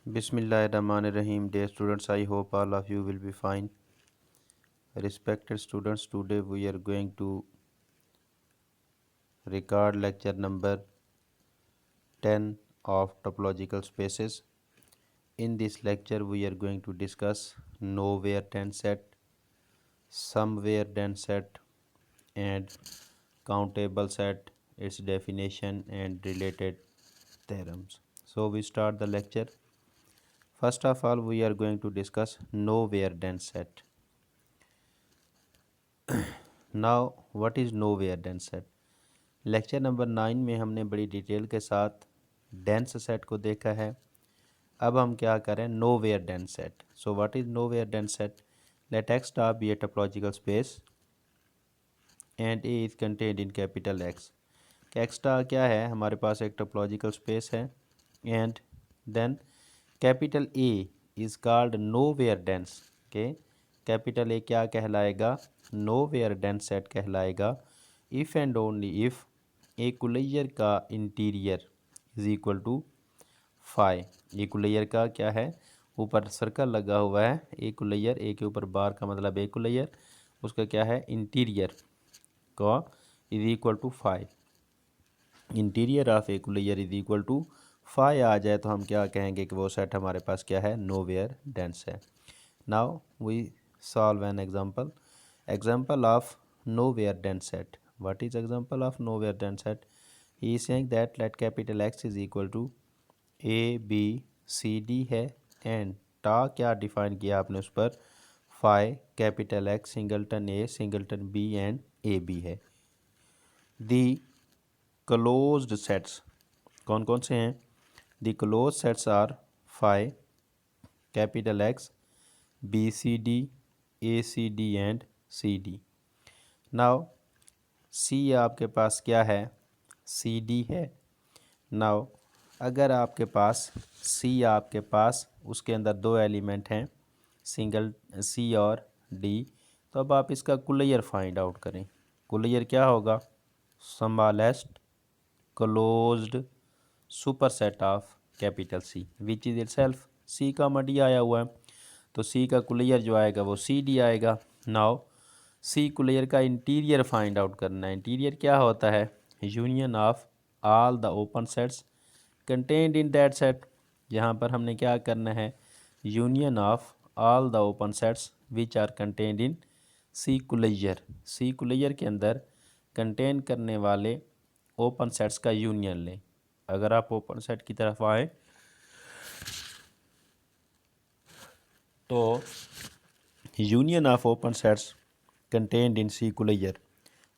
Bismillahirrahmanirrahim. Dear students, I hope all of you will be fine. Respected students, today we are going to record lecture number 10 of topological spaces. In this lecture, we are going to discuss nowhere dense set, somewhere dense set, and countable set, its definition, and related theorems. So, we start the lecture. First of all, we are going to discuss nowhere dense set. Now what is nowhere dense set. Lecture number 9 में हमने बड़ी detail के साथ dense set को देखा है। अब हम क्या करें, nowhere dense set. So what is nowhere dense set? Let X star be a topological space and A is contained in capital X. X star क्या है, हमारे पास एक टोपोलॉजिकल स्पेस है and then capital A is called nowhere dense. Okay, capital A क्या कहलाएगा, nowhere dense set कहलाएगा if and only if A closure का interior is equal to five. A closure का क्या है, ऊपर सर्कल लगा हुआ है, ए कुलैयर, ए के ऊपर बार का मतलब ए कुलैयर, उसका क्या है इंटीरियर का is equal to five. Interior of A closure is equal to five आ जाए तो हम क्या कहेंगे कि वो सेट हमारे पास क्या है, नोवेयर डेंस है। Now we solve an example of nowhere dense set. What is example of nowhere dense set? He is saying that let capital X is equal to a b c d है and टा क्या define किया आपने उस पर, five capital X singleton A singleton B and A B है। The closed sets कौन कौन से हैं, the close sets are five capital X B C D A C D and C D. Now C आपके पास क्या है, C D है। नाउ अगर आपके पास सी आपके पास उसके अंदर दो एलिमेंट हैं, सिंगल सी और डी, तो अब आप इसका कुलैयर फाइंड आउट करें। कुलैयर क्या होगा, smallest closed superset of capital C which is itself, C का मडी आया हुआ है तो सी का कुलैयर जो आएगा वो सी डी आएगा। नाउ सी कुलैयर का इंटीरियर फाइंड आउट करना है। इंटीरियर क्या होता है, union of all the open sets contained in that set. यहाँ पर हमने क्या करना है, union of all the open sets which are contained in C closure. C closure के अंदर कंटेन करने वाले ओपन सेट्स का यूनियन लें। अगर आप ओपन सेट की तरफ आए तो union of open sets contained in C closure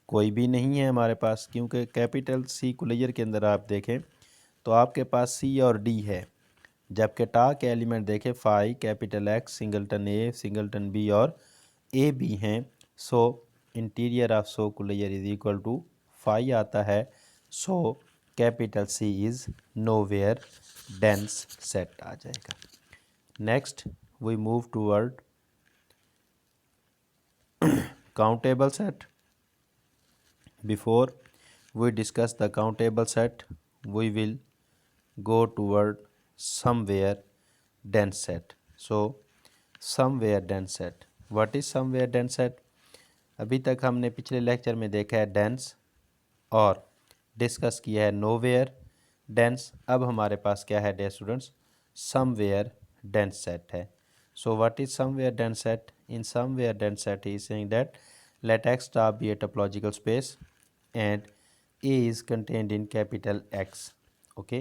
कोई भी नहीं है हमारे पास, क्योंकि कैपिटल सी कुलैयर के अंदर आप देखें तो आपके पास सी और डी है, जबकि टा के एलिमेंट देखें five capital X singleton A singleton B और ए बी हैं। So interior of so closure is equal to five आता है। So capital C is nowhere dense set आ जाएगा। Next we move toward countable set. Before we discuss the countable set, we will go toward somewhere dense set. So somewhere dense set, what is somewhere dense set? अभी तक हमने पिछले lecture में देखा है dense और डिस्कस किया है नोवेयर डेंस। अब हमारे पास क्या है dear students, somewhere dense set है। So what is somewhere dense set? In somewhere dense set he is saying that let X star be a topological space and A is contained in capital X. Okay,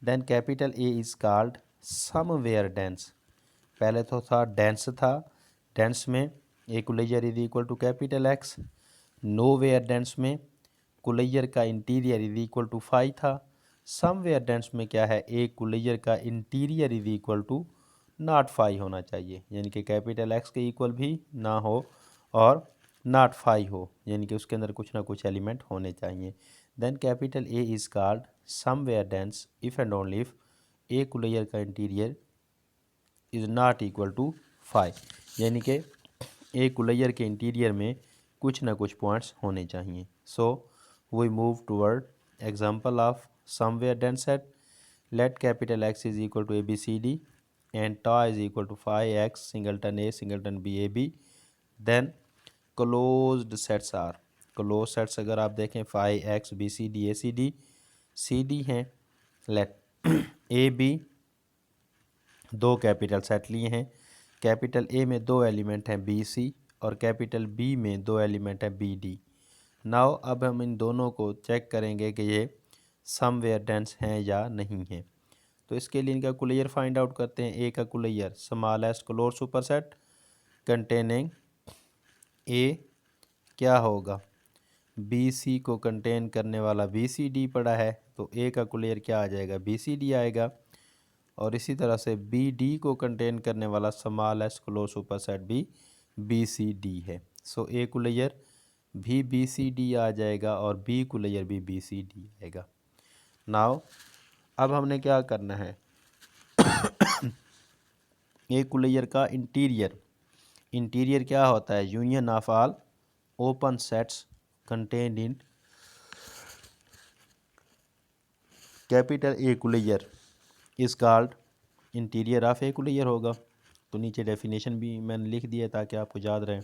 then capital A is called somewhere dense. पहले तो था dense था, dense में A closure is equal to capital X, nowhere dense में closure का interior is equal to five था, somewhere dense में क्या है, A कुलैयर का interior is equal to not five होना चाहिए, यानी कि कैपिटल X के इक्वल भी ना हो और नॉट फाइव हो, यानी कि उसके अंदर कुछ ना कुछ एलिमेंट होने चाहिए। Then capital A is called somewhere dense if and only if A closure का interior is not equal to five, यानी कि ए कुलैयर के इंटीरियर में कुछ ना कुछ पॉइंट्स होने चाहिए। So we move toward example of somewhere dense set. Let capital X is equal to A B C D and ta is equal to 5x singleton A singleton B A B, then closed sets are, close sets अगर आप देखें 5x B C D A C D हैं, let A B दो capital set लिए हैं, capital A में दो element हैं बी सी और कैपिटल बी में दो एलिमेंट हैं बी डी। नाउ अब हम इन दोनों को चेक करेंगे कि ये समवेयर डेंस हैं या नहीं हैं। तो इसके लिए इनका कुलैयर फाइंड आउट करते हैं। ए का closure smallest close superset containing A क्या होगा, बी सी को कंटेन करने वाला बी सी डी पड़ा है, तो ए का कुलैयर क्या आ जाएगा, बी सी डी आएगा। और इसी तरह से बी डी को कंटेन करने वाला स्मॉलेस्ट क्लोज सुपरसेट भी बी सी डी है। सो ए कुलैयर भी बी सी डी आ जाएगा और बी कुलैयर भी बी सी डी आएगा। नाउ अब हमने क्या करना है, ए कुलैयर का इंटीरियर क्या होता है, union of all open sets contained in capital A closure is called interior of A closure होगा। तो नीचे डेफिनेशन भी मैंने लिख दिया ताकि आपको याद रहे।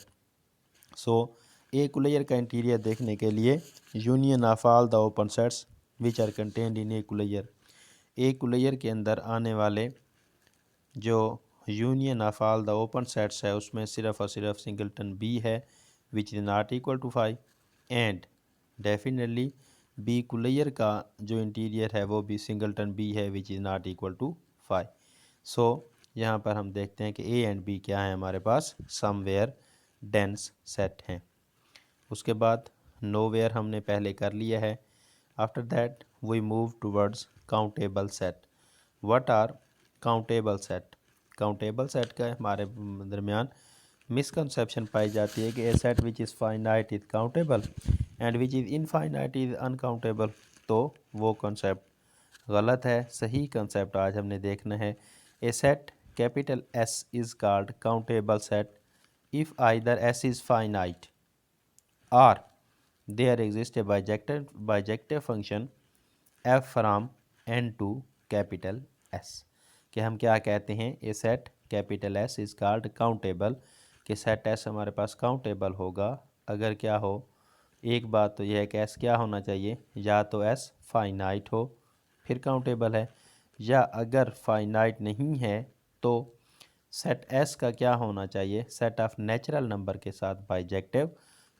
सो ए कुलैयर का इंटीरियर देखने के लिए union of all the open sets which are contained in A closure, A closure के अंदर आने वाले जो union of all the open sets है उसमें सिर्फ और सिर्फ सिंगलटन बी है which is not equal to 5 and definitely B closure का जो इंटीरियर है वो भी सिंगलटन बी है which is not equal to 5। So यहाँ पर हम देखते हैं कि ए एंड बी क्या है, हमारे पास समवेयर डेंस सेट हैं। उसके बाद नोवेयर हमने पहले कर लिया है। After that we move towards countable set. What are countable set, countable set का हमारे दरमियान मिसकंसेप्शन पाई जाती है कि a set which is finite is countable and which is infinite is uncountable. तो वो कॉन्सेप्ट गलत है, सही कॉन्सेप्ट आज हमने देखना है। A set capital S is called countable set if either S is finite or there exists a bijective function f from n to capital S। कि हम क्या कहते हैं, a set capital S is called countable, कि set S हमारे पास countable होगा अगर क्या हो, एक बात तो यह है कि एस क्या होना चाहिए, या तो एस फाइनाइट हो फिर काउंटेबल है, या अगर फाइनाइट नहीं है तो सेट एस का क्या होना चाहिए, सेट ऑफ नेचुरल नंबर के साथ बाइजेक्टिव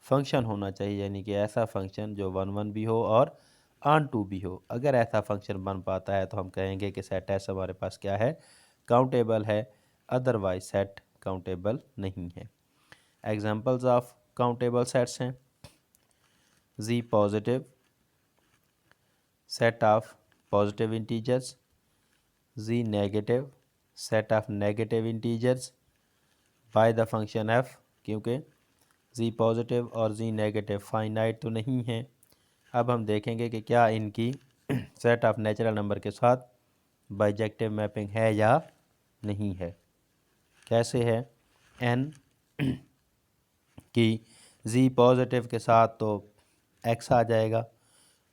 फंक्शन होना चाहिए, यानी कि ऐसा फंक्शन जो 1 1 भी हो और ऑन टू भी हो। अगर ऐसा फंक्शन बन पाता है तो हम कहेंगे कि सेट एस हमारे पास क्या है, काउंटेबल है, अदरवाइज सेट काउंटेबल नहीं है। एग्जांपल्स ऑफ काउंटेबल सेट्स हैं G positive, set of positive integers, G negative, set of negative integers by the function F, क्योंकि जी पॉजिटिव और जी नेगेटिव फाइनाइट तो नहीं है। अब हम देखेंगे कि क्या इनकी सेट ऑफ नेचुरल नंबर के साथ बाइजेक्टिव मैपिंग है या नहीं है। कैसे है, एन की जी पॉजिटिव के साथ तो एक्स आ जाएगा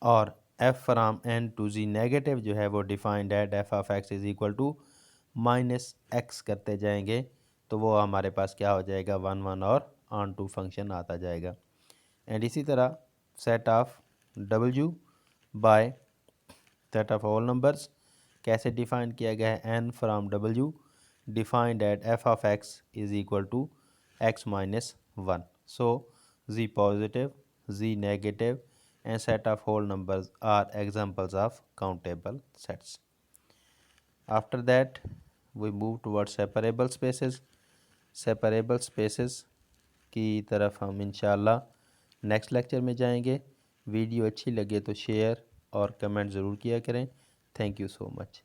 और F from N to G negative जो है वो defined at F of X is equal to minus X करते जाएंगे तो वो हमारे पास क्या हो जाएगा, 1 1 और ऑन टू फंक्शन आता जाएगा। एंड इसी तरह set of W by set of all numbers कैसे डिफाइन किया गया है, N from W defined at F of X is equal to X minus 1। So G positive, G negative and set of whole numbers are examples of countable sets. After that we move towards separable spaces. Separable spaces की तरफ हम इंशाल्लाह next lecture में जाएंगे। Video अच्छी लगे तो share और कमेंट ज़रूर किया करें। Thank you so much.